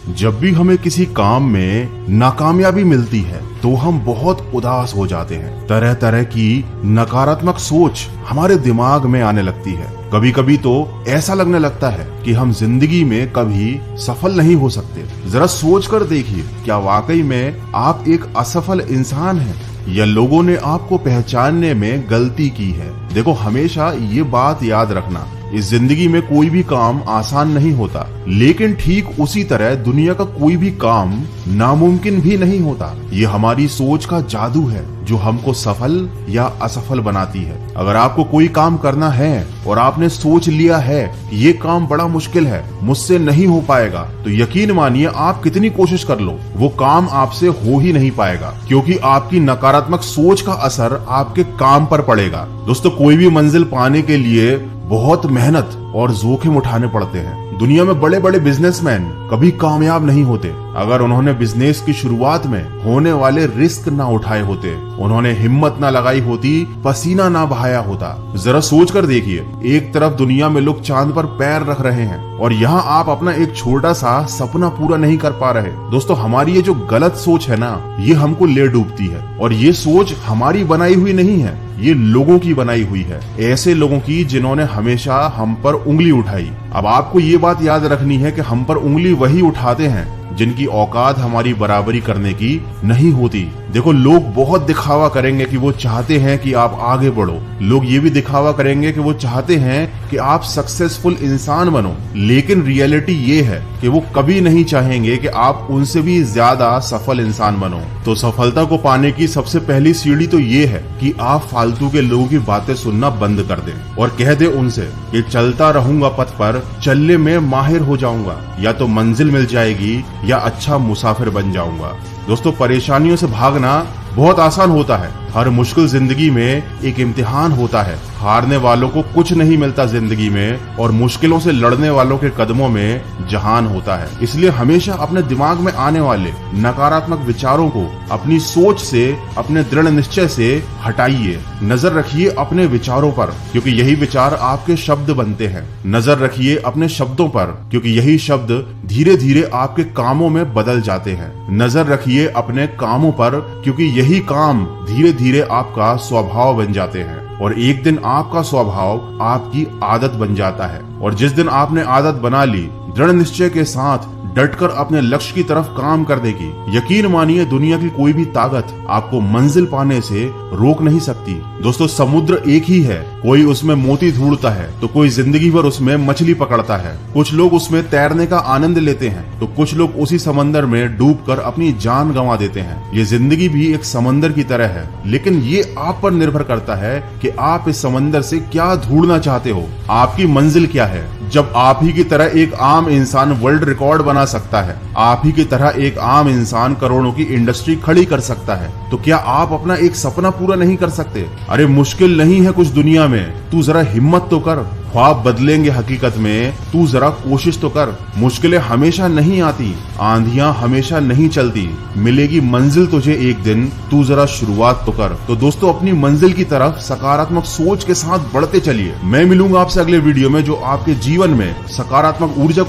जब भी हमें किसी काम में नाकामयाबी मिलती है तो हम बहुत उदास हो जाते हैं। तरह तरह की नकारात्मक सोच हमारे दिमाग में आने लगती है। कभी कभी तो ऐसा लगने लगता है कि हम जिंदगी में कभी सफल नहीं हो सकते। जरा सोच कर देखिए, क्या वाकई में आप एक असफल इंसान हैं या लोगों ने आपको पहचानने में गलती की है। देखो, हमेशा ये बात याद रखना, इस जिंदगी में कोई भी काम आसान नहीं होता, लेकिन ठीक उसी तरह दुनिया का कोई भी काम नामुमकिन भी नहीं होता। ये हमारी सोच का जादू है जो हमको सफल या असफल बनाती है। अगर आपको कोई काम करना है और आपने सोच लिया है कि ये काम बड़ा मुश्किल है, मुझसे नहीं हो पाएगा, तो यकीन मानिए आप कितनी कोशिश कर लो, वो काम आपसे हो ही नहीं पाएगा, क्योंकि आपकी नकारात्मक सोच का असर आपके काम पर पड़ेगा। दोस्तों, कोई भी मंजिल पाने के लिए बहुत मेहनत और जोखिम उठाने पड़ते हैं। दुनिया में बड़े बड़े बिजनेसमैन कभी कामयाब नहीं होते अगर उन्होंने बिजनेस की शुरुआत में होने वाले रिस्क ना उठाए होते, उन्होंने हिम्मत ना लगाई होती, पसीना ना बहाया होता। जरा सोच कर देखिए, एक तरफ दुनिया में लोग चांद पर पैर रख रहे हैं और यहाँ आप अपना एक छोटा सा सपना पूरा नहीं कर पा रहे। दोस्तों, हमारी ये जो गलत सोच है ना, ये हमको ले डूबती है। और ये सोच हमारी बनाई हुई नहीं है, ये लोगों की बनाई हुई है, ऐसे लोगों की जिन्होंने हमेशा हम पर उंगली उठाई। अब आपको ये बात याद रखनी है कि हम पर उंगली वही उठाते हैं जिनकी औकात हमारी बराबरी करने की नहीं होती। देखो, लोग बहुत दिखावा करेंगे कि वो चाहते हैं कि आप आगे बढ़ो। लोग ये भी दिखावा करेंगे कि वो चाहते हैं कि आप सक्सेसफुल इंसान बनो, लेकिन रियलिटी ये है कि वो कभी नहीं चाहेंगे कि आप उनसे भी ज्यादा सफल इंसान बनो। तो सफलता को पाने की सबसे पहली सीढ़ी तो ये है कि आप फालतू के लोगों की बातें सुनना बंद कर दें और कह दें उनसे कि चलता रहूंगा पथ पर, चलने में माहिर हो जाऊंगा, या तो मंजिल मिल जाएगी या अच्छा मुसाफिर बन जाऊंगा। दोस्तों, परेशानियों से भागना बहुत आसान होता है। हर मुश्किल जिंदगी में एक इम्तिहान होता है। हारने वालों को कुछ नहीं मिलता जिंदगी में, और मुश्किलों से लड़ने वालों के कदमों में जहान होता है। इसलिए हमेशा अपने दिमाग में आने वाले नकारात्मक विचारों को अपनी सोच से, अपने दृढ़ निश्चय से हटाइए। नजर रखिए अपने विचारों पर, क्योंकि यही विचार आपके शब्द बनते हैं। नजर रखिए अपने शब्दों पर, क्योंकि यही शब्द धीरे धीरे आपके कामों में बदल जाते हैं। नजर रखिए अपने कामों पर, क्योंकि यही काम धीरे धीरे आपका स्वभाव बन जाते हैं, और एक दिन आपका स्वभाव आपकी आदत बन जाता है। और जिस दिन आपने आदत बना ली, दृढ़ निश्चय के साथ डटकर अपने लक्ष्य की तरफ काम कर देगी, यकीन मानिए दुनिया की कोई भी ताकत आपको मंजिल पाने से रोक नहीं सकती। दोस्तों, समुद्र एक ही है, कोई उसमें मोती ढूंढता है तो कोई जिंदगी भर उसमें मछली पकड़ता है। कुछ लोग उसमें तैरने का आनंद लेते हैं तो कुछ लोग उसी समंदर में डूबकर अपनी जान गंवा देते हैं। ये जिंदगी भी एक समंदर की तरह है, लेकिन ये आप पर निर्भर करता है कि आप इस समंदर से क्या ढूंढना चाहते हो, आपकी मंजिल क्या है। जब आप ही की तरह एक आम इंसान वर्ल्ड रिकॉर्ड बना सकता है, आप ही की तरह एक आम इंसान करोड़ों की इंडस्ट्री खड़ी कर सकता है, तो क्या आप अपना एक सपना पूरा नहीं कर सकते? अरे मुश्किल नहीं है कुछ दुनिया में, तू जरा हिम्मत तो कर। ख्वाब बदलेंगे हकीकत में, तू जरा कोशिश तो कर। मुश्किलें हमेशा नहीं आती, आंधियां हमेशा नहीं चलती, मिलेगी मंजिल तुझे एक दिन, तू जरा शुरुआत तो कर। तो दोस्तों, अपनी मंजिल की तरफ सकारात्मक सोच के साथ बढ़ते चलिए। मैं मिलूंगा आपसे अगले वीडियो में, जो आपके जीवन में सकारात्मक ऊर्जा